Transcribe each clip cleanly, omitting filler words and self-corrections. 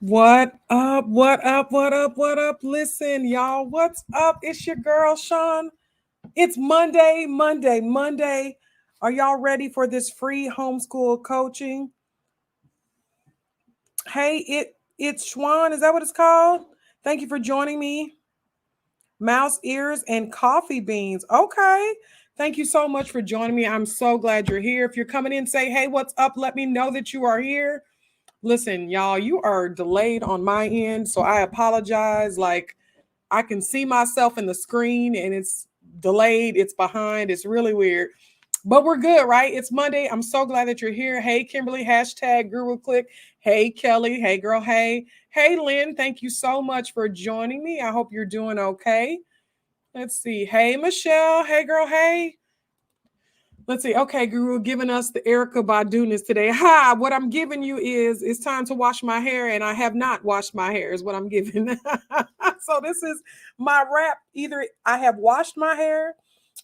What up? What up? What up? What up? Listen, y'all, what's up? It's your girl, Sean. It's Monday, Monday, Monday. Are y'all ready for this free homeschool coaching? Hey, it's Schwan. Is that what it's called? Thank you for joining me. Mouse ears and coffee beans. Okay. Thank you so much for joining me. I'm so glad you're here. If you're coming in, say, hey, what's up? Let me know that you are here. Listen, y'all, you are delayed on my end, so I apologize. Like, I can see myself in the screen and it's delayed, it's behind, it's really weird. But we're good, right? It's Monday. I'm so glad that you're here. Hey, Kimberly, hashtag Guru Click. Hey, Kelly. Hey, girl. Hey. Hey, Lynn. Thank you so much for joining me. I hope you're doing okay. Let's see. Hey, Michelle. Hey, girl. Hey. Let's see. Okay, Guru, giving us the Erica Badunas today. Hi, what I'm giving you is it's time to wash my hair, and I have not washed my hair, is what I'm giving. So this is my wrap. Either I have washed my hair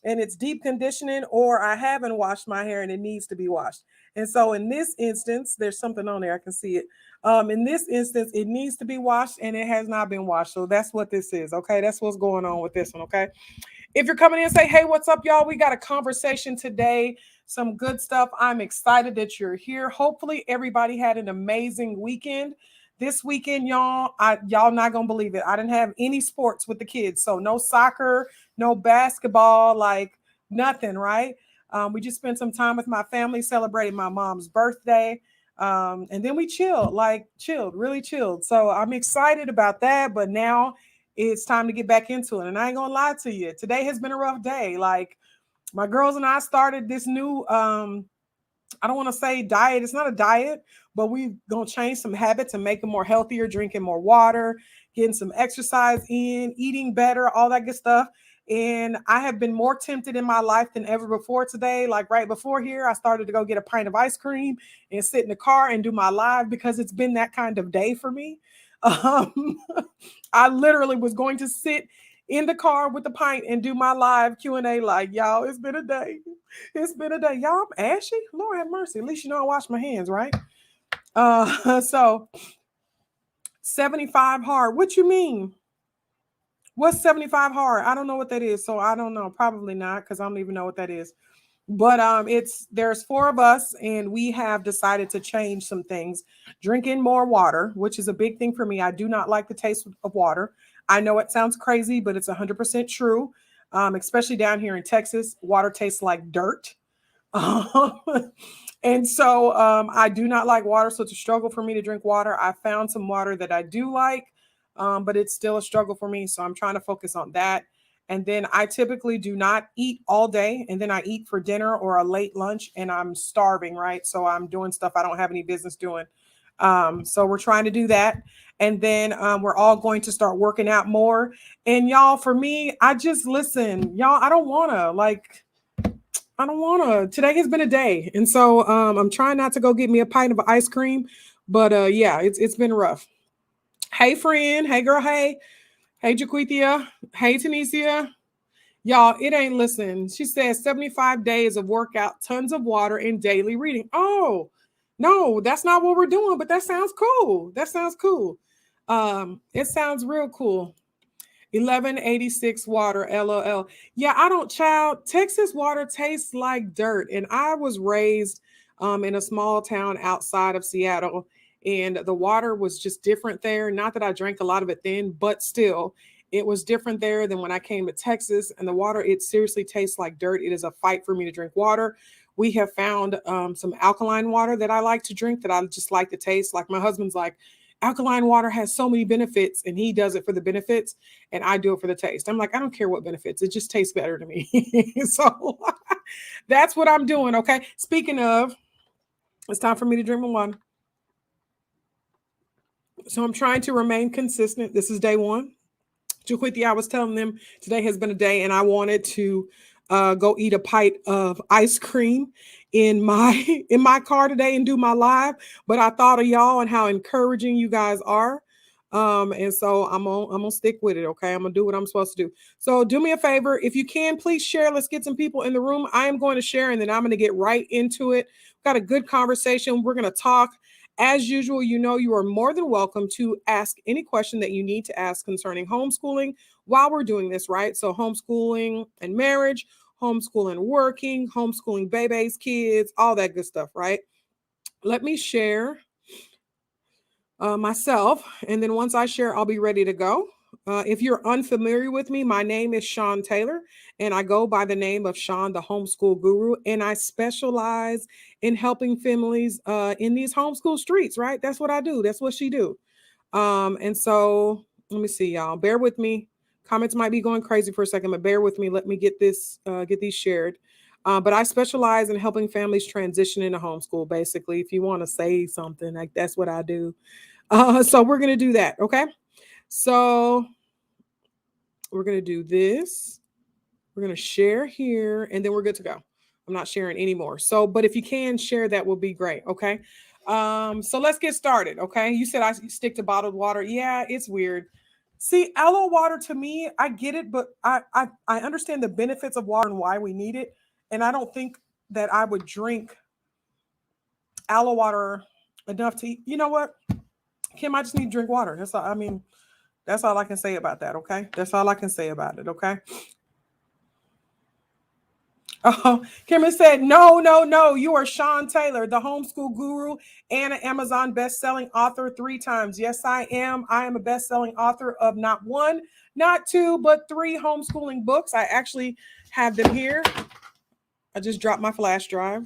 and it's deep conditioning, or I haven't washed my hair and it needs to be washed. And so in this instance, there's something on there. I can see it. In this instance, it needs to be washed and it has not been washed. So that's what this is. Okay, that's what's going on with this one. Okay. If you're coming in, say, hey, what's up, y'all? We got a conversation today, some good stuff. I'm excited that you're here. Hopefully, everybody had an amazing weekend. This weekend, y'all not gonna believe it. I didn't have any sports with the kids, so no soccer, no basketball, like nothing. Right? We just spent some time with my family, celebrating my mom's birthday, and then we chilled, really chilled. So I'm excited about that. But now it's time to get back into it. And I ain't gonna lie to you, today has been a rough day. Like my girls and I started this new I don't want to say diet. It's not a diet, but we gonna change some habits and make them more healthier, drinking more water, getting some exercise in, eating better, all that good stuff. And I have been more tempted in my life than ever before today. Like right before here, I started to go get a pint of ice cream and sit in the car and do my live because it's been that kind of day for me. Um, I literally was going to sit in the car with the pint and do my live Q&A like, y'all, it's been a day. It's been a day. Y'all, I'm ashy. Lord have mercy. At least you know I wash my hands, right? So 75 hard. What you mean? What's 75 hard? I don't know what that is. So I don't know. Probably not, because I don't even know what that is. But it's there's four of us and we have decided to change some things. Drinking more water, which is a big thing for me. I do not like the taste of water. I know it sounds crazy, but it's 100% true. Especially down here in Texas, water tastes like dirt. Um, and so I do not like water, so it's a struggle for me to drink water. I found some water that I do like, but it's still a struggle for me. So I'm trying to focus on that. And then I typically do not eat all day, and then I eat for dinner or a late lunch, and I'm starving, right? So I'm doing stuff I don't have any business doing. So we're trying to do that. And then we're all going to start working out more. And y'all, for me, I just listen, y'all, I don't want to like I don't want to. Today has been a day, and so I'm trying not to go get me a pint of ice cream. But yeah, it's been rough. Hey, friend. Hey, girl. Hey, hey, Jaquithia. Hey, Tanisha. Y'all, it ain't listen. She says 75 days of workout, tons of water, and daily reading. Oh, no, that's not what we're doing. But that sounds cool. That sounds cool. It sounds real cool. 1186 water, LOL. Yeah, I don't, child. Texas water tastes like dirt. And I was raised in a small town outside of Seattle, and the water was just different there. Not that I drank a lot of it then, but still, it was different there than when I came to Texas. And the water, it seriously tastes like dirt. It is a fight for me to drink water. We have found some alkaline water that I like to drink that I just like the taste. Like my husband's like, alkaline water has so many benefits, and he does it for the benefits, and I do it for the taste. I'm like, I don't care what benefits, it just tastes better to me. So that's what I'm doing. Okay. Speaking of, it's time for me to drink my water. So I'm trying to remain consistent. This is day one. Jaquithia, I was telling them today has been a day, and I wanted to go eat a pint of ice cream in my in my car today and do my live. But I thought of y'all and how encouraging you guys are. And so I'm gonna stick with it. Okay, I'm gonna do what I'm supposed to do. So do me a favor, if you can, please share. Let's get some people in the room. I am going to share, and then I'm going to get right into it. Got a good conversation. We're going to talk. As usual, you are more than welcome to ask any question that you need to ask concerning homeschooling while we're doing this, right? So, homeschooling and marriage, homeschooling working, homeschooling babies, kids, all that good stuff, right? Let me share myself, and then once I share, I'll be ready to go. If you're unfamiliar with me, my name is Sean Taylor, and I go by the name of Sean, the homeschool guru, and I specialize in helping families in these homeschool streets. Right? That's what I do. That's what she do. And so let me see, y'all. Bear with me. Comments might be going crazy for a second, but bear with me. Let me get these shared. But I specialize in helping families transition into homeschool. Basically, if you want to say something, like that's what I do. So we're gonna do that. Okay. So we're going to do this. We're going to share here and then we're good to go. I'm not sharing anymore. So, but if you can share, that will be great. Okay. So let's get started. Okay. You said I stick to bottled water. Yeah, it's weird. See, aloe water to me, I get it, but I understand the benefits of water and why we need it. And I don't think that I would drink aloe water enough to, you know what? Kim, I just need to drink water. That's all. I mean, that's all I can say about that. Okay. That's all I can say about it. Okay. Oh, Kimmy said, no, no, no. You are Sean Taylor, the homeschool guru and an Amazon best-selling author 3 times. Yes, I am. I am a best-selling author of not one, not two, but 3 homeschooling books. I actually have them here. I just dropped my flash drive.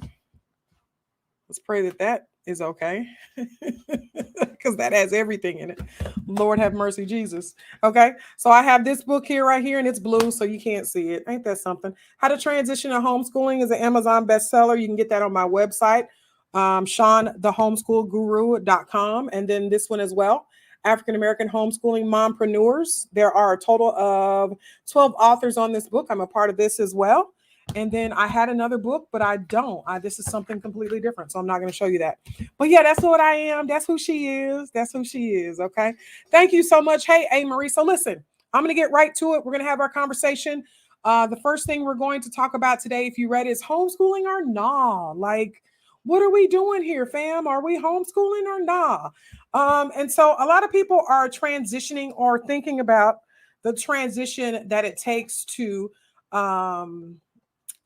Let's pray that that is okay. Because that has everything in it. Lord have mercy, Jesus. Okay. So I have this book here right here, and it's blue, so you can't see it. Ain't that something? How to Transition to Homeschooling is an Amazon bestseller. You can get that on my website, SeanTheHomeschoolGuru.com. And then this one as well. African American Homeschooling Mompreneurs. There are a total of 12 authors on this book. I'm a part of this as well. And then I had another book, but I don't. This is something completely different. So I'm not going to show you that. But yeah, that's what I am. That's who she is. That's who she is. Okay. Thank you so much. Hey, Marie. So listen, I'm going to get right to it. We're going to have our conversation. The first thing we're going to talk about today, if you read, is homeschooling or nah. Like, what are we doing here, fam? Are we homeschooling or nah? And so a lot of people are transitioning or thinking about the transition that it takes to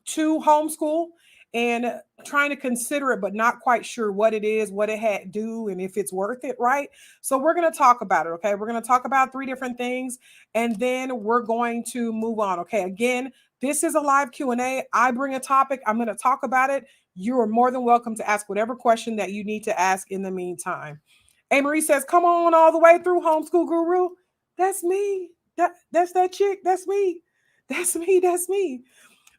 homeschool and trying to consider it, but not quite sure what it is, what it had to do, and if it's worth it, right? So we're going to talk about it, okay? We're going to talk about 3 different things, and then we're going to move on, okay? Again, this is a live Q&A. I bring a topic. I'm going to talk about it. You are more than welcome to ask whatever question that you need to ask in the meantime. A. Marie says, come on all the way through, homeschool guru. That's me. That's that chick. That's me. That's me. That's me.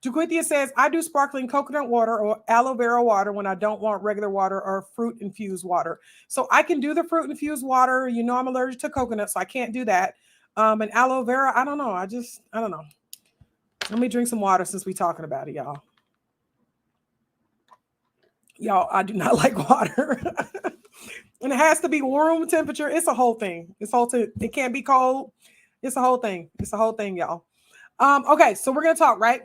Jaquithia says, I do sparkling coconut water or aloe vera water when I don't want regular water or fruit infused water. So I can do the fruit infused water. You know, I'm allergic to coconut, so I can't do that. And aloe vera, I don't know. I don't know. Let me drink some water since we're talking about it, y'all. Y'all, I do not like water. And it has to be room temperature. It's a whole thing. It can't be cold. It's a whole thing. It's a whole thing, y'all. Okay, so we're going to talk, right?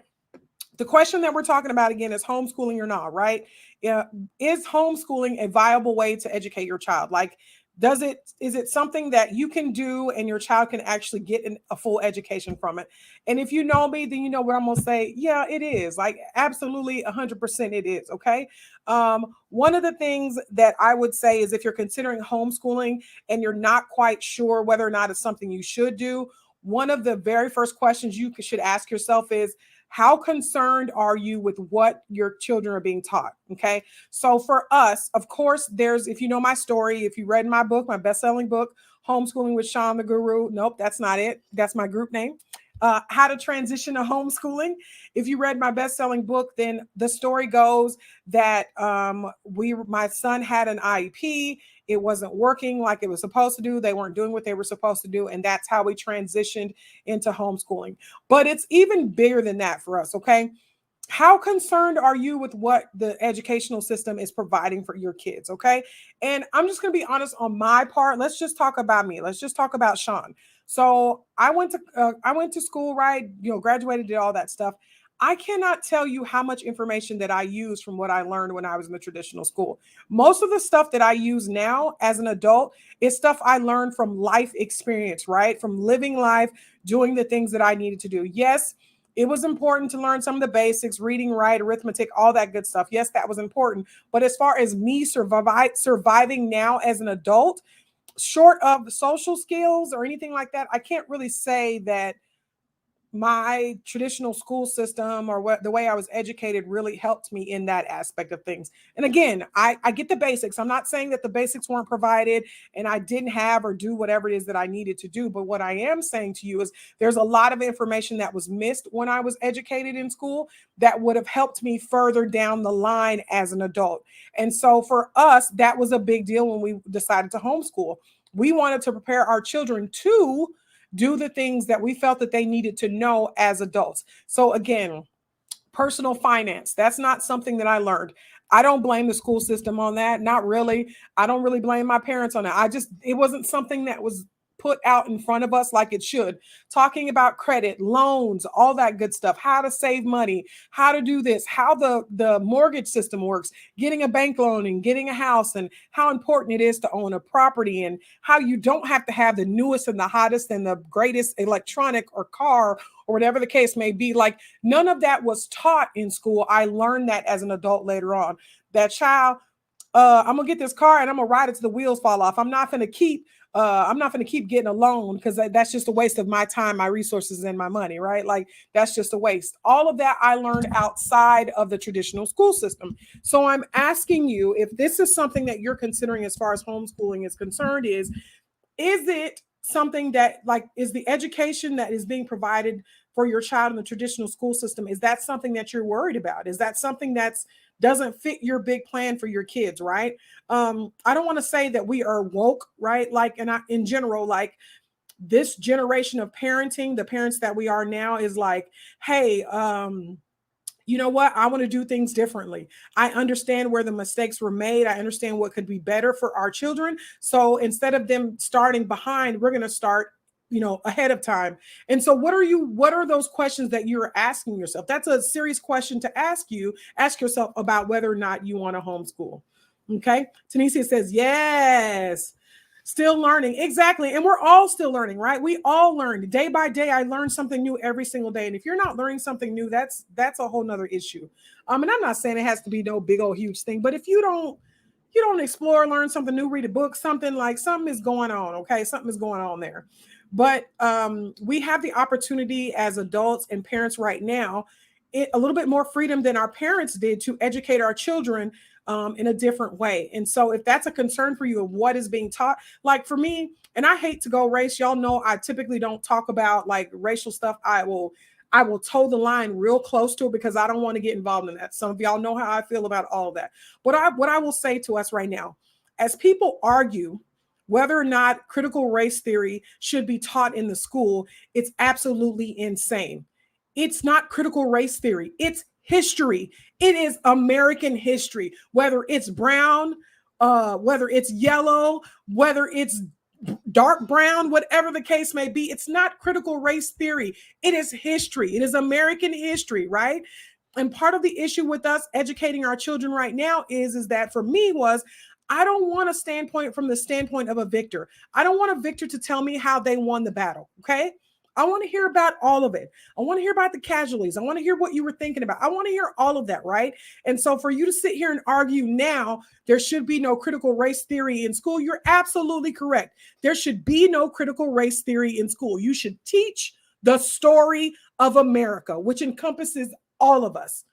The question that we're talking about again is homeschooling or not, right? Is homeschooling a viable way to educate your child? Like, is it something that you can do and your child can actually get a full education from it? And if you know me, then you know what I'm going to say. Yeah, it is. Like, absolutely 100% it is. Okay. One of the things that I would say is if you're considering homeschooling and you're not quite sure whether or not it's something you should do, one of the very first questions you should ask yourself is, how concerned are you with what your children are being taught? Okay. So for us, of course, if you know my story, if you read my book, my best-selling book, Homeschooling with Sean the Guru. Nope, that's not it. That's my group name. How to Transition to Homeschooling. If you read my best-selling book, then the story goes that my son had an IEP. It wasn't working like it was supposed to do. They weren't doing what they were supposed to do. And that's how we transitioned into homeschooling. But it's even bigger than that for us, okay? How concerned are you with what the educational system is providing for your kids, okay? And I'm just going to be honest on my part. Let's just talk about me. Let's just talk about Sean. So I went to school, right? Graduated, did all that stuff. I cannot tell you how much information that I use from what I learned when I was in the traditional school. Most of the stuff that I use now as an adult is stuff I learned from life experience, right? From living life, doing the things that I needed to do. Yes, it was important to learn some of the basics, reading, write, arithmetic, all that good stuff. Yes, that was important. But as far as me surviving now as an adult, short of social skills or anything like that, I can't really say that my traditional school system or what the way I was educated really helped me in that aspect of things. And again, I get the basics. I'm not saying that the basics weren't provided and I didn't have or do whatever it is that I needed to do. But what I am saying to you is there's a lot of information that was missed when I was educated in school that would have helped me further down the line as an adult. And so for us, that was a big deal when we decided to homeschool. We wanted to prepare our children to do the things that we felt that they needed to know as adults. So again, personal finance, that's not something that I learned. I don't blame the school system on that. Not really. I don't really blame my parents on that. It wasn't something that was put out in front of us like it should. Talking about credit, loans, all that good stuff, how to save money, how to do this, how the mortgage system works, getting a bank loan and getting a house, and how important it is to own a property, and how you don't have to have the newest and the hottest and the greatest electronic or car or whatever the case may be. Like none of that was taught in school. I learned that as an adult later on. That child, I'm gonna get this car and I'm gonna ride it till the wheels fall off. I'm not going to keep getting a loan because that's just a waste of my time, my resources, and my money, right? Like that's just a waste. All of that I learned outside of the traditional school system. So I'm asking you, if this is something that you're considering as far as homeschooling is concerned, is it something that, like, is the education that is being provided for your child in the traditional school system, is that something that you're worried about? Is that something that's doesn't fit your big plan for your kids, right? I don't want to say that we are woke, right? Like, in general, like this generation of parenting, the parents that we are now, is like, hey, you know what? I want to do things differently. I understand where the mistakes were made. I understand what could be better for our children. So instead of them starting behind, we're going to start, ahead of time. And so what are those questions that you're asking yourself? That's a serious question to ask yourself about whether or not you want to homeschool. Okay. Tanisha says, yes. Still learning. Exactly. And we're all still learning, right? We all learn day by day. I learn something new every single day. And if you're not learning something new, that's a whole nother issue. And I'm not saying it has to be no big old huge thing, but if you don't explore, learn something new, read a book, something is going on. Okay. Something is going on there. But we have the opportunity as adults and parents right now, a little bit more freedom than our parents did to educate our children in a different way. And so if that's a concern for you of what is being taught, like for me, and I hate to go race, y'all know I typically don't talk about like racial stuff. I will toe the line real close to it because I don't want to get involved in that. Some of y'all know how I feel about all of that. But what I will say to us right now, as people argue whether or not critical race theory should be taught in the school, it's absolutely insane. It's not critical race theory. It's history. It is American history, whether it's brown, whether it's yellow, whether it's dark brown, whatever the case may be. It's not critical race theory. It is history. It is American history, right? And part of the issue with us educating our children right now is that for me was, I don't want a standpoint from the standpoint of a victor. I don't want a victor to tell me how they won the battle. Okay. I want to hear about all of it. I want to hear about the casualties. I want to hear what you were thinking about. I want to hear all of that, right? And so for you to sit here and argue now, there should be no critical race theory in school, you're absolutely correct. There should be no critical race theory in school. You should teach the story of America, which encompasses all of us.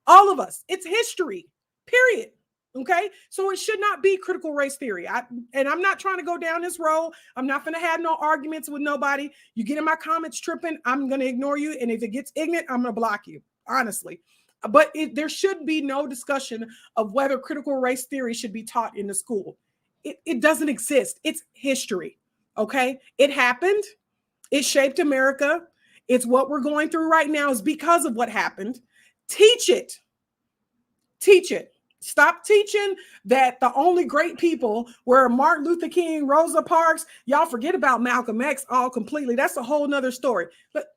All of us. It's history, period. Okay, so it should not be critical race theory. And I'm not trying to go down this road. I'm not going to have no arguments with nobody. You get in my comments tripping, I'm going to ignore you. And if it gets ignorant, I'm going to block you, honestly. But there should be no discussion of whether critical race theory should be taught in the school. It doesn't exist. It's history. Okay, it happened. It shaped America. It's what we're going through right now is because of what happened. Teach it. Teach it. Stop teaching that the only great people were Martin Luther King, Rosa Parks. Y'all forget about Malcolm X all completely. That's a whole nother story. But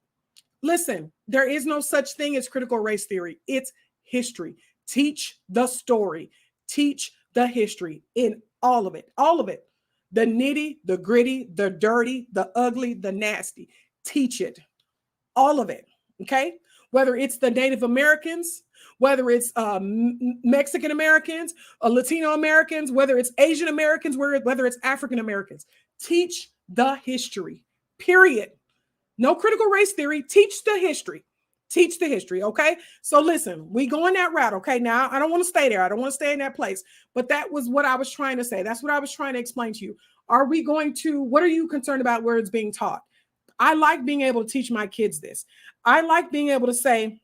Listen, there is no such thing as critical race theory. It's history. Teach the story. Teach the history in all of it. All of it. The nitty, the gritty, the dirty, the ugly, the nasty. Teach it. All of it. Okay? Whether it's the Native Americans, whether it's Mexican Americans, Latino Americans, whether it's Asian Americans, whether it's African Americans. Teach the history. Period. No critical race theory. Teach the history. Teach the history. Okay. So listen, we going that route. Okay. Now I don't want to stay there. I don't want to stay in that place. But that was what I was trying to say. That's what I was trying to explain to you. What are you concerned about where it's being taught? I like being able to teach my kids this. I like being able to say,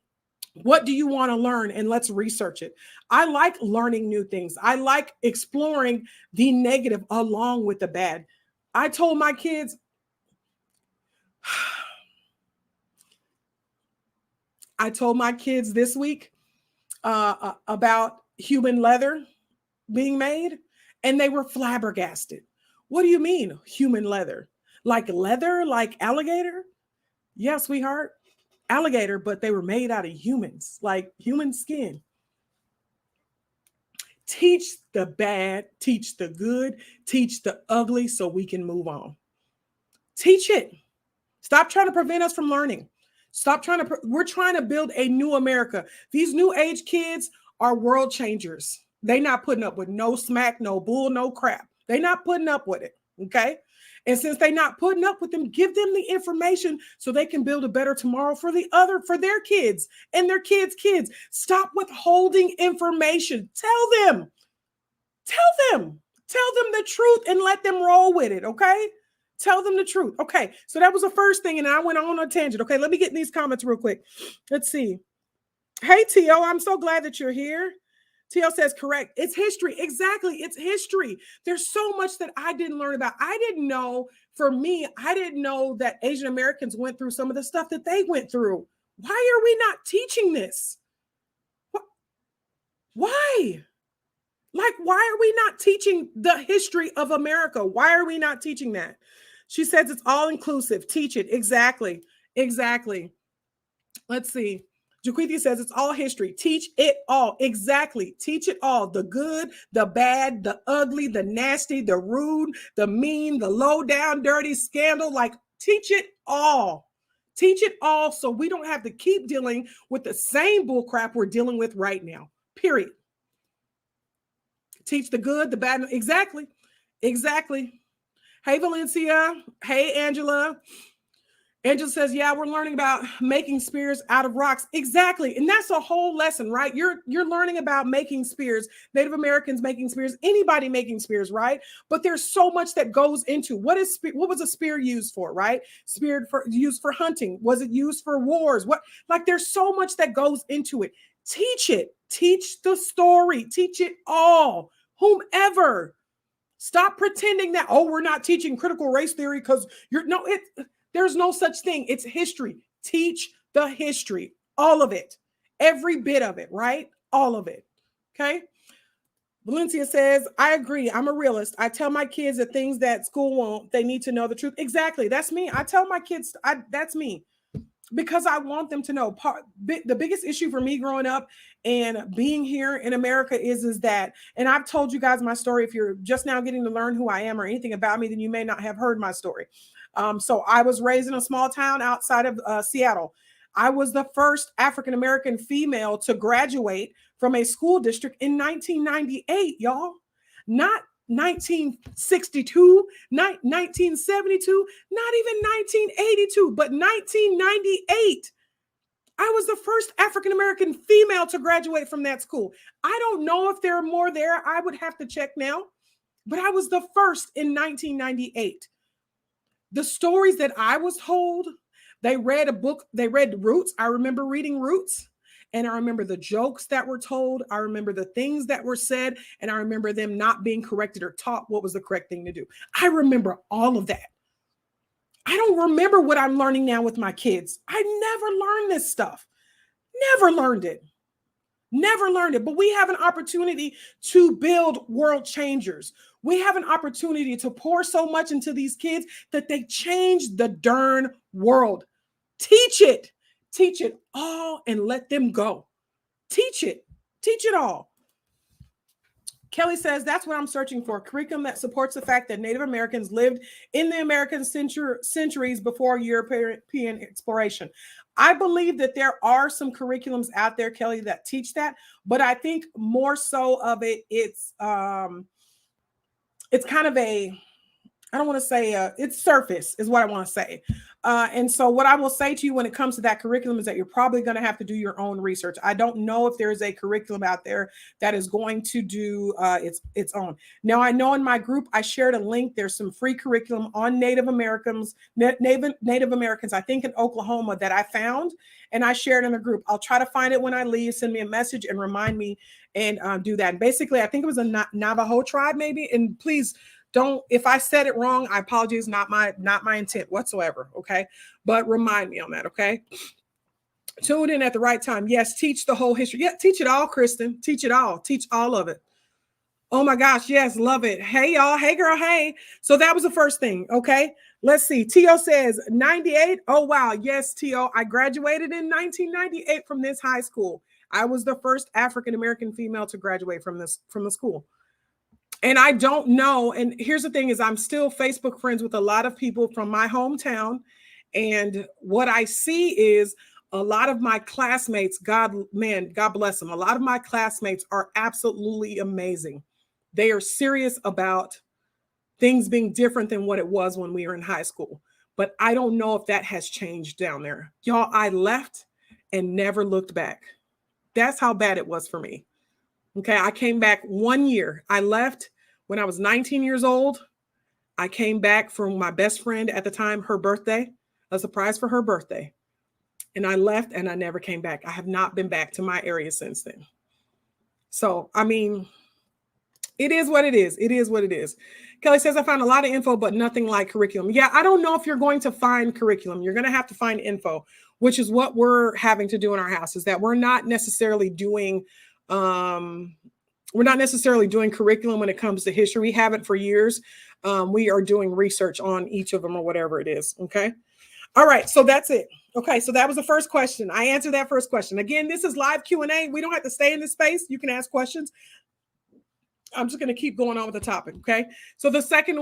what do you want to learn? And let's research it. I like learning new things. I like exploring the negative along with the bad. I told my kids, this week about human leather being made, and they were flabbergasted. What do you mean, human leather? Like leather, like alligator? Yeah, sweetheart, alligator, but they were made out of humans, like human skin. Teach the bad, teach the good, teach the ugly so we can move on. Teach it. Stop trying to prevent us from learning. We're trying to build a new America. These new age kids are world changers. They not putting up with no smack, no bull, no crap. They not putting up with it. Okay. And since they not putting up with them, give them the information so they can build a better tomorrow for their kids and their kids' kids. Stop withholding information. Tell them the truth and let them roll with it. Okay. Tell them the truth. Okay. So that was the first thing. And I went on a tangent. Okay. Let me get in these comments real quick. Let's see. Hey, Tio, I'm so glad that you're here. Tio says, correct. It's history. Exactly. It's history. There's so much that I didn't learn about. I didn't know that Asian Americans went through some of the stuff that they went through. Why are we not teaching this? Why? Like, why are we not teaching the history of America? Why are we not teaching that? She says it's all inclusive. Teach it. Exactly. Let's see. Jaquithia says it's all history. Teach it all. Exactly. Teach it all. The good, the bad, the ugly, the nasty, the rude, the mean, the low down, dirty, scandal. Like, teach it all. Teach it all so we don't have to keep dealing with the same bullcrap we're dealing with right now. Period. Teach the good, the bad. Exactly. Hey, Valencia. Hey, Angela. Angela says, yeah, we're learning about making spears out of rocks. Exactly. And that's a whole lesson, right? You're learning about making spears, Native Americans making spears, anybody making spears, right? But there's so much that goes into what was a spear used for, right? Used for hunting. Was it used for wars? There's so much that goes into it. Teach it. Teach the story. Teach it all. Whomever. Stop pretending that, we're not teaching critical race theory because there's no such thing. It's history. Teach the history. All of it. Every bit of it, right? All of it. Okay? Valencia says, I agree. I'm a realist. I tell my kids the things that school won't. They need to know the truth. Exactly. That's me. I tell my kids, that's me. Because I want them to know. The biggest issue for me growing up and being here in America is that, and I've told you guys my story. If you're just now getting to learn who I am or anything about me, then you may not have heard my story. So I was raised in a small town outside of Seattle. I was the first African-American female to graduate from a school district in 1998, y'all. Not 1962, not 1972, not even 1982, but 1998. I was the first African-American female to graduate from that school. I don't know if there are more there. I would have to check now, but I was the first in 1998. The stories that I was told, they read a book, they read Roots. I remember reading Roots. And I remember the jokes that were told. I remember the things that were said. And I remember them not being corrected or taught what was the correct thing to do. I remember all of that. I don't remember what I'm learning now with my kids. I never learned this stuff. Never learned it. But we have an opportunity to build world changers. We have an opportunity to pour so much into these kids that they change the darn world. Teach it. Teach it all and let them go. Teach it. Teach it all. Kelly says, that's what I'm searching for. Curriculum that supports the fact that Native Americans lived in the American centuries before European exploration. I believe that there are some curriculums out there, Kelly, that teach that, but I think more so of it's kind of a, I don't want to say it's surface is what I want to say. And so what I will say to you when it comes to that curriculum is that you're probably going to have to do your own research. I don't know if there's a curriculum out there that is going to do its own. Now, I know in my group, I shared a link. There's some free curriculum on Native Americans, I think in Oklahoma, that I found, and I shared in the group. I'll try to find it when I leave, send me a message and remind me and do that. And basically, I think it was a Navajo tribe maybe. And please, don't, if I said it wrong, I apologize. Not my intent whatsoever. Okay. But remind me on that. Okay. Tune in at the right time. Yes. Teach the whole history. Yeah. Teach it all, Kristen. Teach it all. Teach all of it. Oh my gosh. Yes. Love it. Hey, y'all. Hey, girl. Hey. So that was the first thing. Okay. Let's see. Tio says 98. Oh, wow. Yes, Tio. I graduated in 1998 from this high school. I was the first African-American female to graduate from the school. And I don't know. And here's the thing is I'm still Facebook friends with a lot of people from my hometown. And what I see is a lot of my classmates, God bless them. A lot of my classmates are absolutely amazing. They are serious about things being different than what it was when we were in high school. But I don't know if that has changed down there. Y'all, I left and never looked back. That's how bad it was for me. Okay, I came back 1 year. I left when I was 19 years old. I came back from my best friend at the time, her birthday, a surprise for her birthday. And I left and I never came back. I have not been back to my area since then. So, I mean, it is what it is. It is what it is. Kelly says, I found a lot of info, but nothing like curriculum. Yeah, I don't know if you're going to find curriculum. You're going to have to find info, which is what we're having to do in our house, is that we're not necessarily doing curriculum when it comes to history. We haven't for years. We are doing research on each of them or whatever it is. Okay. All right. So that's it. Okay. So that was the first question. I answered that first question. Again, this is live Q&A. We don't have to stay in this space. You can ask questions. I'm just going to keep going on with the topic. Okay. So the second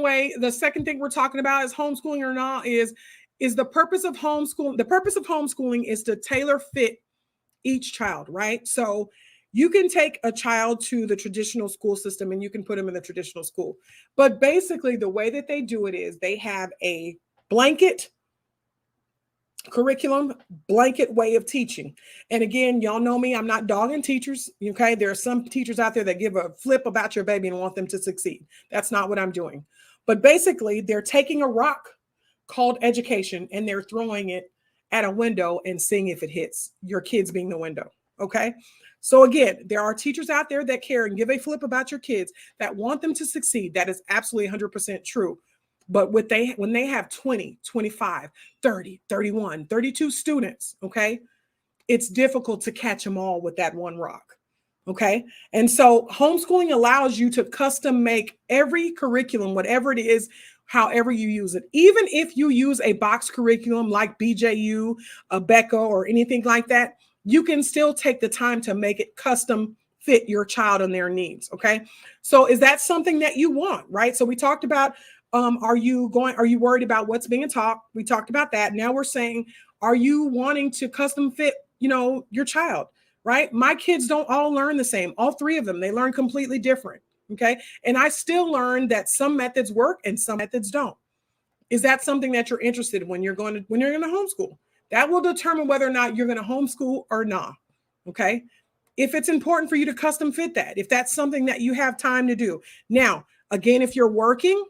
thing we're talking about is homeschooling or not is the purpose of homeschooling. The purpose of homeschooling is to tailor fit each child, right? So you can take a child to the traditional school system and you can put them in the traditional school. But basically the way that they do it is they have a blanket curriculum, blanket way of teaching. And again, y'all know me, I'm not dogging teachers. Okay. There are some teachers out there that give a flip about your baby and want them to succeed. That's not what I'm doing. But basically they're taking a rock called education and they're throwing it at a window and seeing if it hits, your kids being the window. Okay. So again, there are teachers out there that care and give a flip about your kids that want them to succeed. That is absolutely 100% true. But when they have 20, 25, 30, 31, 32 students, okay, it's difficult to catch them all with that one rock. Okay. And so homeschooling allows you to custom make every curriculum, whatever it is, however you use it. Even if you use a box curriculum like BJU, a Becca, or anything like that, you can still take the time to make it custom fit your child and their needs. Okay. So is that something that you want? Right. So we talked about, are you worried about what's being taught? We talked about that. Now we're saying, are you wanting to custom fit, your child? Right. My kids don't all learn the same. All three of them, they learn completely different. Okay. And I still learn that some methods work and some methods don't. Is that something that you're interested in when you're going to homeschool? That will determine whether or not you're going to homeschool or not. Okay. If it's important for you to custom fit that, if that's something that you have time to do. Now, again, if you're working,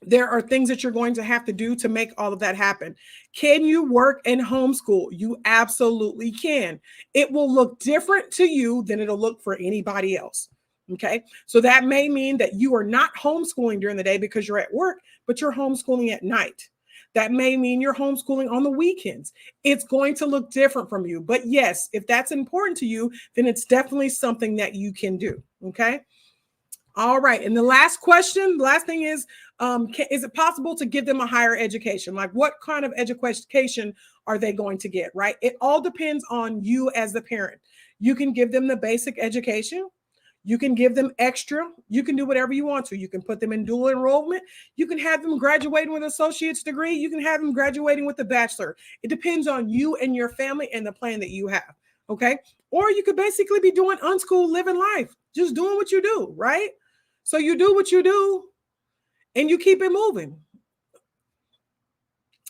there are things that you're going to have to do to make all of that happen. Can you work and homeschool? You absolutely can. It will look different to you than it'll look for anybody else. Okay. So that may mean that you are not homeschooling during the day because you're at work, but you're homeschooling at night. That may mean you're homeschooling on the weekends. It's going to look different from you. But yes, if that's important to you, then it's definitely something that you can do. Okay. All right. And the last question, the last thing is it possible to give them a higher education? Like, what kind of education are they going to get, right? It all depends on you as the parent. You can give them the basic education. You can give them extra. You can do whatever you want to. You can put them in dual enrollment. You can have them graduating with an associate's degree. You can have them graduating with a bachelor. It depends on you and your family and the plan that you have. Okay. Or you could basically be doing unschooled living life, just doing what you do, right? So you do what you do and you keep it moving.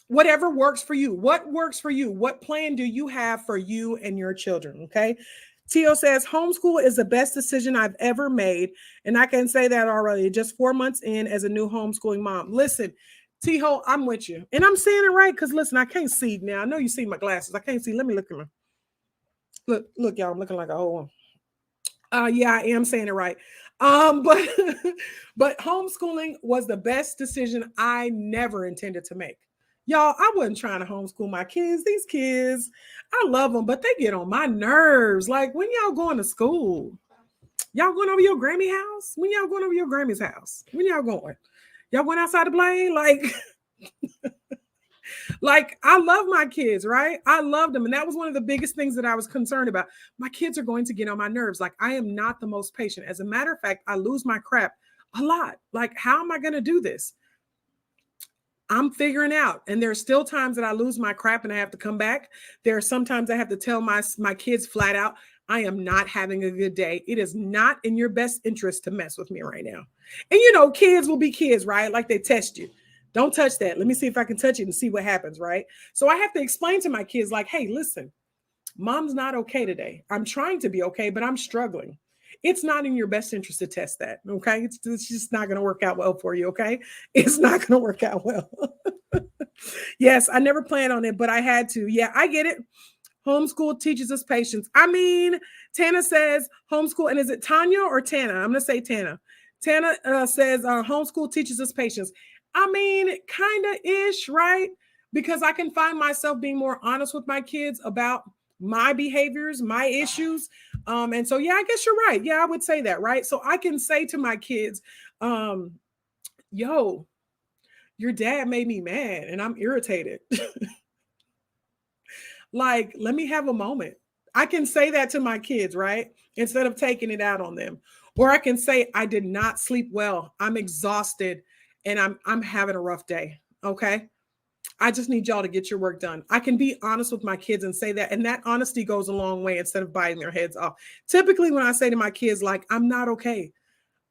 Whatever works for you. What works for you? What plan do you have for you and your children? Okay. Tio says, homeschool is the best decision I've ever made. And I can say that already, just 4 months in as a new homeschooling mom. Listen, T-Ho, I'm with you. And I'm saying it right because, listen, I can't see now. I know you see my glasses. I can't see. Let me look at them. Look, y'all, I'm looking like a whole one. Yeah, I am saying it right. But but homeschooling was the best decision I never intended to make. Y'all, I wasn't trying to homeschool my kids. These kids, I love them, but they get on my nerves. Like, when y'all going to school? Y'all going over your Grammy house? When y'all going over your Grammy's house? When y'all going? Y'all going outside to play? Like, I love my kids, right? I love them. And that was one of the biggest things that I was concerned about. My kids are going to get on my nerves. Like, I am not the most patient. As a matter of fact, I lose my crap a lot. Like, how am I going to do this? I'm figuring out. And there are still times that I lose my crap and I have to come back. There are sometimes I have to tell my kids flat out, I am not having a good day. It is not in your best interest to mess with me right now. And kids will be kids, right? Like, they test you. Don't touch that. Let me see if I can touch it and see what happens, right? So I have to explain to my kids, like, hey, listen, mom's not okay today. I'm trying to be okay, but I'm struggling. It's not in your best interest to test that, okay? It's just not going to work out well for you, okay? It's not going to work out well. Yes, I never planned on it, but I had to. Yeah, I get it. Homeschool teaches us patience. I mean, Tana says homeschool, and is it Tanya or Tana? I'm going to say Tana. Tana says homeschool teaches us patience. I mean, kind of ish, right? Because I can find myself being more honest with my kids about my behaviors, my issues. And so, yeah, I guess you're right. Yeah, I would say that, right? So I can say to my kids, yo, your dad made me mad and I'm irritated. Like, let me have a moment. I can say that to my kids, right? Instead of taking it out on them. Or I can say, I did not sleep well. I'm exhausted and I'm having a rough day. Okay. I just need y'all to get your work done. I can be honest with my kids and say that. And that honesty goes a long way instead of biting their heads off. Typically, when I say to my kids, like, I'm not okay.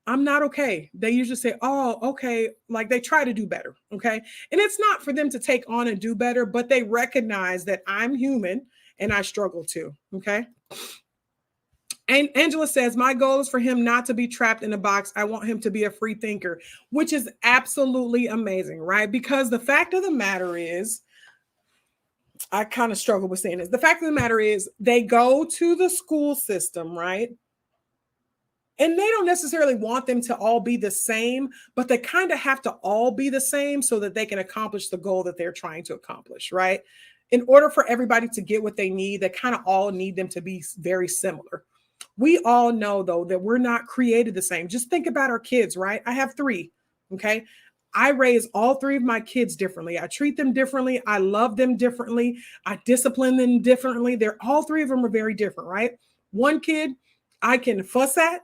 I'm not okay. They usually say, oh, okay. Like, they try to do better. Okay. And it's not for them to take on and do better, but they recognize that I'm human and I struggle too. Okay. And Angela says, my goal is for him not to be trapped in a box. I want him to be a free thinker, which is absolutely amazing, right? Because the fact of the matter is, I kind of struggle with saying this. The fact of the matter is, they go to the school system, right? And they don't necessarily want them to all be the same, but they kind of have to all be the same so that they can accomplish the goal that they're trying to accomplish, right? In order for everybody to get what they need, they kind of all need them to be very similar. We all know, though, that we're not created the same. Just think about our kids, right? I have 3, okay? I raise all 3 of my kids differently. I treat them differently. I love them differently. I discipline them differently. All 3 of them are very different, right? One kid I can fuss at,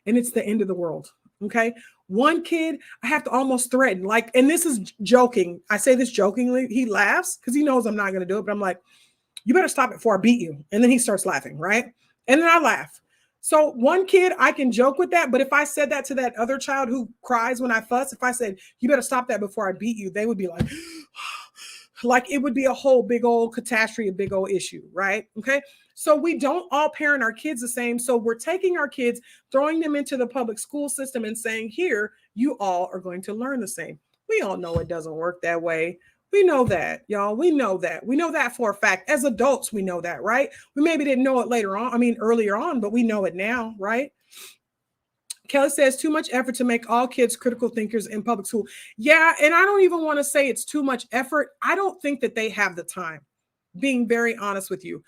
and it's the end of the world, okay? One kid I have to almost threaten, like, and this is joking. I say this jokingly. He laughs because he knows I'm not going to do it, but I'm like, you better stop it before I beat you. And then he starts laughing, right? And then I laugh. So one kid, I can joke with that. But if I said that to that other child who cries when I fuss, if I said, you better stop that before I beat you, they would be like it would be a whole big old catastrophe, a big old issue, right? Okay. So we don't all parent our kids the same. So we're taking our kids, throwing them into the public school system and saying, here, you all are going to learn the same. We all know it doesn't work that way. We know that, y'all. We know that. We know that for a fact. As adults, we know that, right? We maybe didn't know it earlier on, but we know it now, right? Kelly says, too much effort to make all kids critical thinkers in public school. Yeah, and I don't even want to say it's too much effort. I don't think that they have the time, being very honest with you.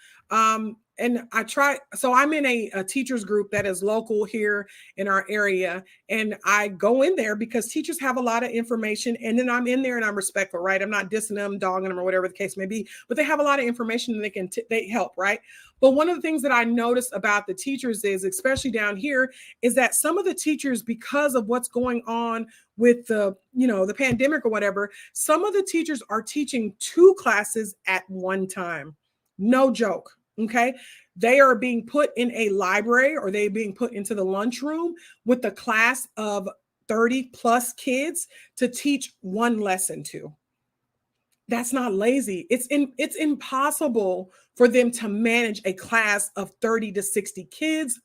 and I try, so I'm in a teachers group that is local here in our area. And I go in there because teachers have a lot of information. And then I'm in there and I'm respectful, right? I'm not dissing them, dogging them, or whatever the case may be, but they have a lot of information and they help, right? But one of the things that I noticed about the teachers is, especially down here, is that some of the teachers, because of what's going on with the pandemic or whatever, some of the teachers are teaching 2 classes at one time. No joke. Okay. They are being put in a library, or they're being put into the lunchroom with a class of 30 plus kids to teach one lesson to. That's not lazy. It's impossible for them to manage a class of 30 to 60 kids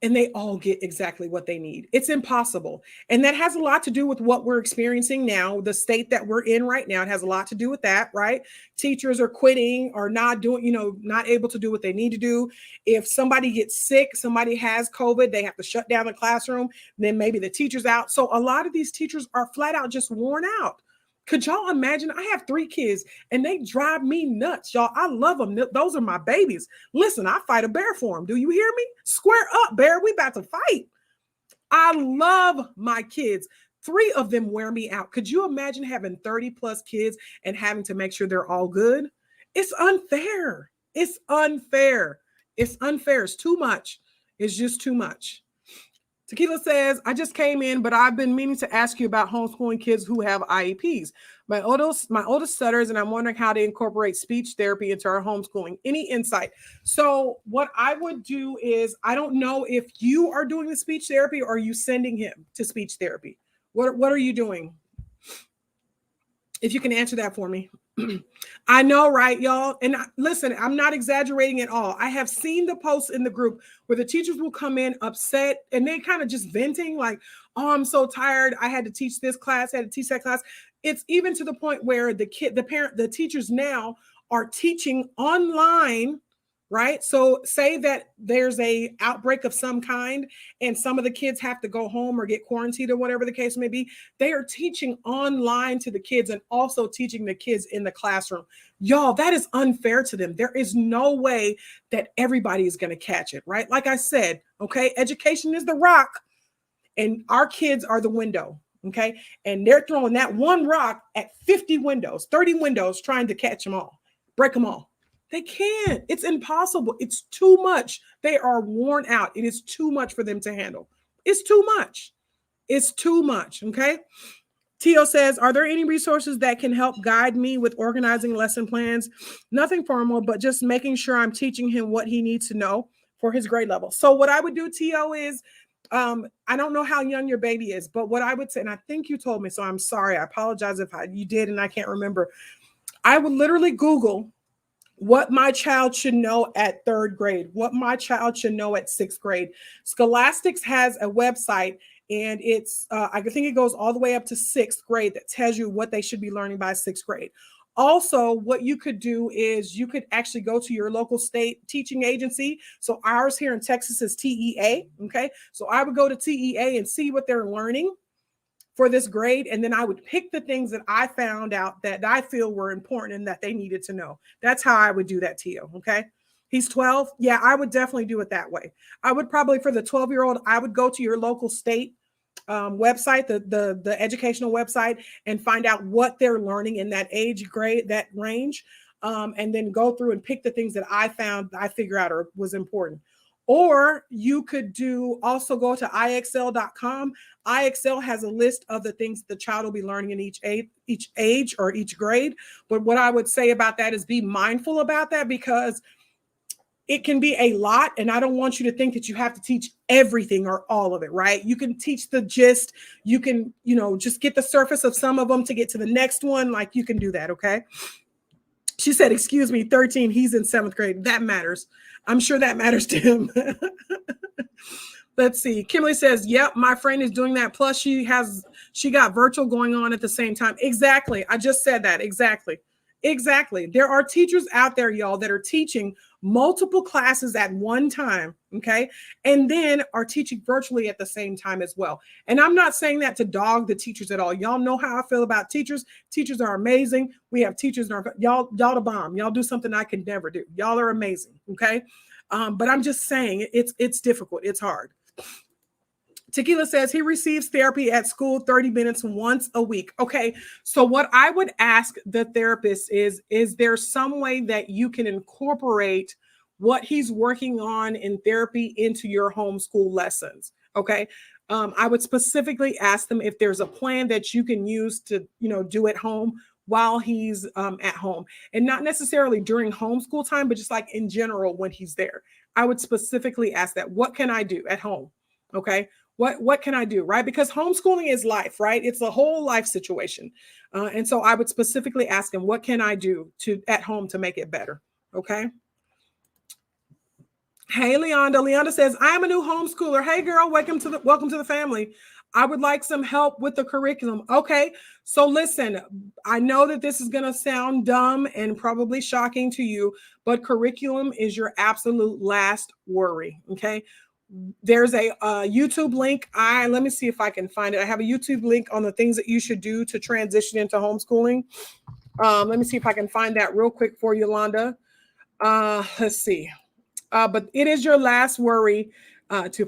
and they all get exactly what they need. It's impossible. And that has a lot to do with what we're experiencing now, the state that we're in right now. It has a lot to do with that, right? Teachers are quitting or not doing, not able to do what they need to do. If somebody gets sick, somebody has COVID, they have to shut down the classroom, then maybe the teacher's out. So a lot of these teachers are flat out just worn out. Could y'all imagine? I have 3 kids and they drive me nuts, y'all. I love them. Those are my babies. Listen, I fight a bear for them. Do you hear me? Square up, bear. We about to fight. I love my kids. 3 of them wear me out. Could you imagine having 30 plus kids and having to make sure they're all good? It's unfair. It's unfair. It's unfair. It's too much. It's just too much. Tequila says, I just came in, but I've been meaning to ask you about homeschooling kids who have IEPs. My oldest stutters, and I'm wondering how to incorporate speech therapy into our homeschooling. Any insight? So what I would do is, I don't know if you are doing the speech therapy or are you sending him to speech therapy? What are you doing? If you can answer that for me. I know, right, y'all? And listen, I'm not exaggerating at all. I have seen the posts in the group where the teachers will come in upset and they kind of just venting like, oh, I'm so tired. I had to teach this class, I had to teach that class. It's even to the point where the teachers now are teaching online, right? So say that there's a outbreak of some kind and some of the kids have to go home or get quarantined or whatever the case may be. They are teaching online to the kids and also teaching the kids in the classroom. Y'all, that is unfair to them. There is no way that everybody is going to catch it, right? Like I said, okay, education is the rock and our kids are the window, okay? And they're throwing that one rock at 50 windows, 30 windows, trying to catch them all, break them all. They can't. It's impossible. It's too much. They are worn out. It is too much for them to handle. It's too much. It's too much. Okay. Tio says, are there any resources that can help guide me with organizing lesson plans? Nothing formal, but just making sure I'm teaching him what he needs to know for his grade level. So what I would do, Tio, is I don't know how young your baby is, but what I would say, and I think you told me, so I'm sorry. I apologize if you did and I can't remember. I would literally Google what my child should know at 3rd grade, what my child should know at 6th grade. Scholastics has a website and it's, I think it goes all the way up to 6th grade that tells you what they should be learning by 6th grade. Also, what you could do is you could actually go to your local state teaching agency. So ours here in Texas is TEA, okay? So I would go to TEA and see what they're learning for this grade. And then I would pick the things that I found out that I feel were important and that they needed to know. That's how I would do that, Tio. Okay. He's 12. Yeah, I would definitely do it that way. I would probably, for the 12-year-old, I would go to your local state website, the educational website, and find out what they're learning in that age grade, that range. And then go through and pick the things that I found, I figure out was important. Or you could also go to IXL.com. IXL has a list of the things the child will be learning in each age or each grade. But what I would say about that is be mindful about that because it can be a lot. And I don't want you to think that you have to teach everything or all of it, right? You can teach the gist. You can, just get the surface of some of them to get to the next one. Like you can do that, okay? She said, excuse me, 13, he's in 7th grade. That matters. I'm sure that matters to him. Let's see. Kimberly says, yep, my friend is doing that. Plus she got virtual going on at the same time. Exactly. I just said that. Exactly. Exactly. There are teachers out there, y'all, that are teaching multiple classes at one time, okay? And then are teaching virtually at the same time as well. And I'm not saying that to dog the teachers at all. Y'all know how I feel about teachers. Teachers are amazing. We have teachers in our, y'all the bomb. Y'all do something I can never do. Y'all are amazing, okay? But I'm just saying it's difficult. It's hard. Tequila says he receives therapy at school 30 minutes once a week. Okay, so what I would ask the therapist is there some way that you can incorporate what he's working on in therapy into your homeschool lessons? Okay, I would specifically ask them if there's a plan that you can use to, do at home while he's at home, and not necessarily during homeschool time, but just like in general when he's there. I would specifically ask that. What can I do at home? Okay, what can I do, right? Because homeschooling is life, right? It's a whole life situation. And so I would specifically ask him, what can I do at home to make it better? Okay. Hey, Leonda says, I am a new homeschooler. Hey girl, welcome to the family. I would like some help with the curriculum. Okay. So listen, I know that this is going to sound dumb and probably shocking to you, but curriculum is your absolute last worry. Okay. There's a YouTube link. Let me see if I can find it. I have a YouTube link on the things that you should do to transition into homeschooling. Let me see if I can find that real quick for you, Yolanda. Let's see. But it is your last worry to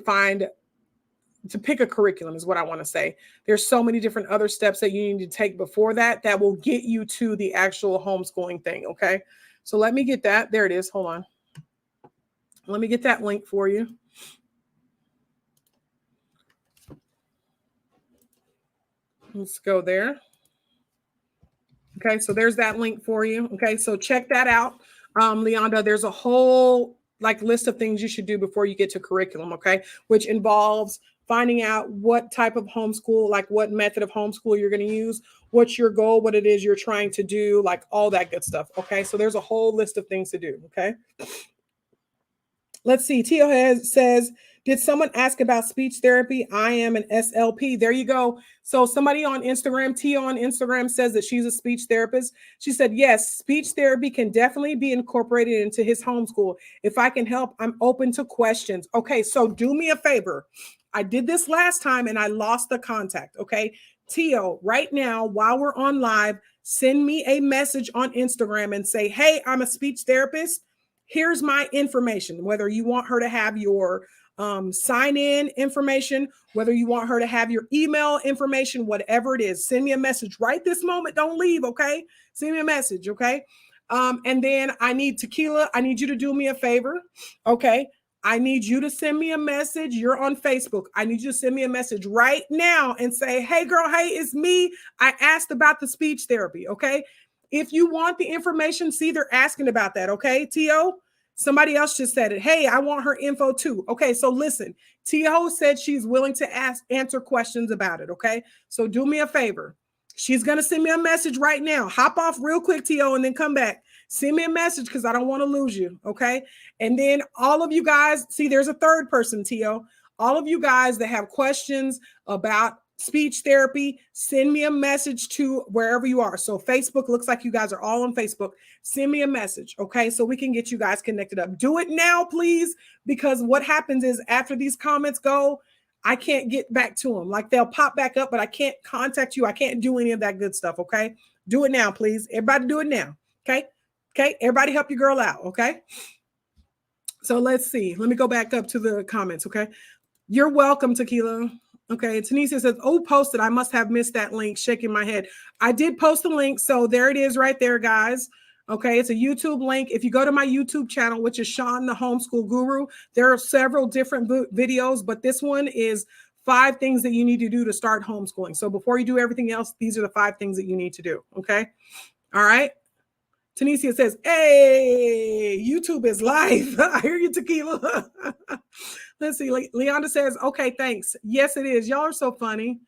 pick a curriculum is what I want to say. There's so many different other steps that you need to take before that will get you to the actual homeschooling thing. Okay. So let me get that. There it is. Hold on. Let me get that link for you. Let's go there. Okay, so there's that link for you. Okay, so check that out. Leonda, there's a whole list of things you should do before you get to curriculum, okay, which involves finding out what type of homeschool, what method of homeschool you're going to use, what's your goal, what it is you're trying to do, all that good stuff. Okay, so there's a whole list of things to do. Okay. Let's see. Tio says, did someone ask about speech therapy? I am an SLP. There you go. So somebody on Instagram, Tio on Instagram, says that she's a speech therapist. She said, yes, speech therapy can definitely be incorporated into his homeschool. If I can help, I'm open to questions. Okay, so do me a favor. I did this last time and I lost the contact. Okay, Tio, right now, while we're on live, send me a message on Instagram and say, hey, I'm a speech therapist. Here's my information, whether you want her to have your sign in information, whether you want her to have your email information, whatever it is, send me a message right this moment. Don't leave. Okay. Send me a message. Okay. And then Tequila, I need you to do me a favor. Okay. I need you to send me a message. You're on Facebook. I need you to send me a message right now and say, hey girl, hey, it's me. I asked about the speech therapy. Okay. If you want the information, see, they're asking about that. Okay, Tio? Somebody else just said it. Hey, I want her info too. Okay, so listen, Tio said she's willing to answer questions about it. Okay, so do me a favor. She's going to send me a message right now. Hop off real quick, Tio, and then come back. Send me a message because I don't want to lose you. Okay, and then all of you guys, see, there's a third person, Tio. All of you guys that have questions about speech therapy, send me a message to wherever you are. So Facebook, looks like you guys are all on Facebook. Send me a message, okay? So we can get you guys connected up. Do it now, please, because what happens is after these comments go, I can't get back to them. They'll pop back up, but I can't contact you. I can't do any of that good stuff, okay? Do it now, please. Everybody do it now, okay? Okay, everybody help your girl out, okay? So let's see. Let me go back up to the comments, okay? You're welcome, Tequila. Okay, Tanisha says, oh, posted. I must have missed that link, shaking my head. I did post a link, so there it is right there, guys. Okay, it's a YouTube link. If you go to my YouTube channel, which is Sean the Homeschool Guru, there are several different videos, but this one is 5 things that you need to do to start homeschooling. So before you do everything else, these are the 5 things that you need to do, okay? All right. Tanisha says, hey, YouTube is live. I hear you, Tequila. Let's see. Leonda says, okay, thanks. Yes, it is. Y'all are so funny.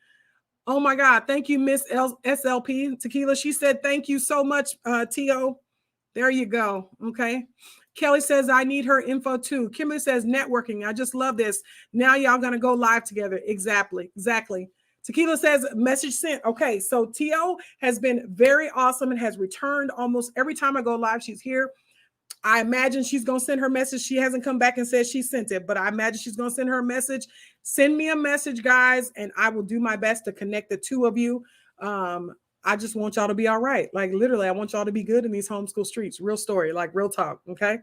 Oh my God. Thank you, Miss SLP Tequila. She said, thank you so much, Tio. There you go. Okay. Kelly says, I need her info too. Kimberly says, networking. I just love this. Now y'all going to go live together. Exactly. Tequila says message sent. Okay, so T.O. has been very awesome and has returned almost every time I go live. She's here. I imagine she's going to send her message. She hasn't come back and said she sent it, but I imagine she's going to send her a message. Send me a message, guys, and I will do my best to connect the two of you. I just want y'all to be all right. Like literally, I want y'all to be good in these homeschool streets. Real story, like real talk. Okay.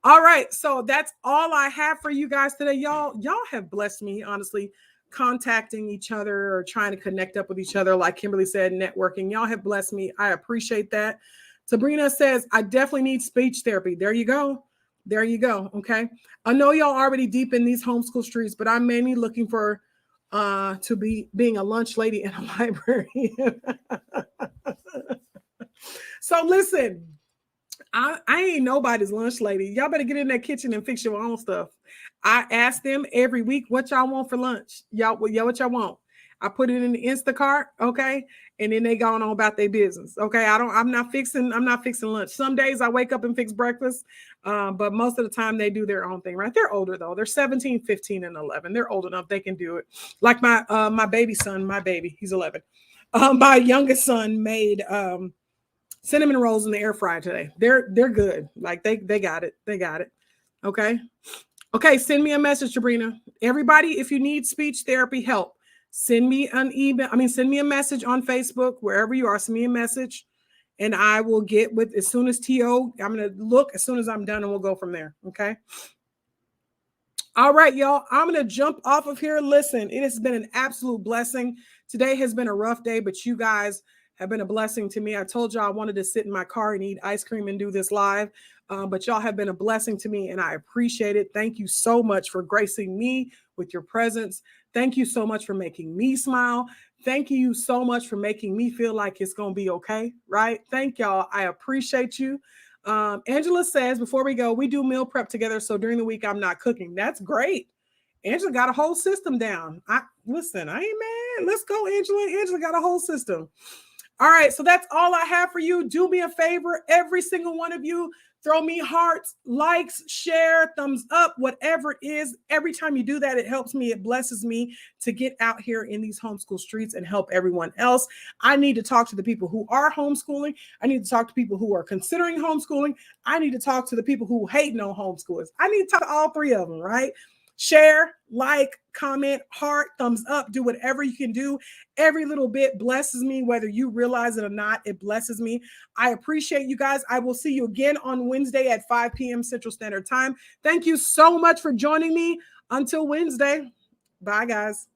All right. So that's all I have for you guys today. Y'all have blessed me, honestly, contacting each other or trying to connect up with each other. Like Kimberly said, networking. Y'all have blessed me. I appreciate that. Sabrina says, I definitely need speech therapy. There you go. There you go. Okay. I know y'all already deep in these homeschool streets, but I'm mainly looking for to be being a lunch lady in a library. So listen, I ain't nobody's lunch lady. Y'all better get in that kitchen and fix your own stuff. I ask them every week what y'all want for lunch. Y'all, what y'all want. I put it in the Instacart, okay, and then they going on about their business, okay. I'm not fixing lunch. Some days I wake up and fix breakfast, but most of the time they do their own thing, right? They're older though. They're 17, 15, and 11. They're old enough they can do it. Like my baby son, he's 11. My youngest son made cinnamon rolls in the air fryer today. They're good. Like they got it. They got it. Okay. Okay. Send me a message, Sabrina. Everybody, if you need speech therapy help, send me an email. Send me a message on Facebook, wherever you are. Send me a message, and I will get with as soon as TO. I'm gonna look as soon as I'm done, and we'll go from there. Okay. All right, y'all. I'm gonna jump off of here. Listen, it has been an absolute blessing. Today has been a rough day, but you guys have been a blessing to me. I told y'all I wanted to sit in my car and eat ice cream and do this live, but y'all have been a blessing to me, and I appreciate it. Thank you so much for gracing me with your presence. Thank you so much for making me smile. Thank you so much for making me feel like it's going to be okay, right? Thank y'all. I appreciate you. Angela says, before we go, we do meal prep together, so during the week I'm not cooking. That's great. Angela got a whole system down. Listen, I ain't mad. Let's go, Angela. Angela got a whole system. All right, so that's all I have for you. Do me a favor, every single one of you, throw me hearts, likes, share, thumbs up, whatever it is. Every time you do that, it helps me. It blesses me to get out here in these homeschool streets and help everyone else. I need to talk to the people who are homeschooling. I need to talk to people who are considering homeschooling. I need to talk to the people who hate no homeschoolers. I need to talk to all three of them, right? Share, like, comment, heart, thumbs up, do whatever you can do. Every little bit blesses me, whether you realize it or not, it blesses me. I appreciate you guys. I will see you again on Wednesday at 5 p.m. Central Standard Time. Thank you so much for joining me. Until Wednesday. Bye, guys.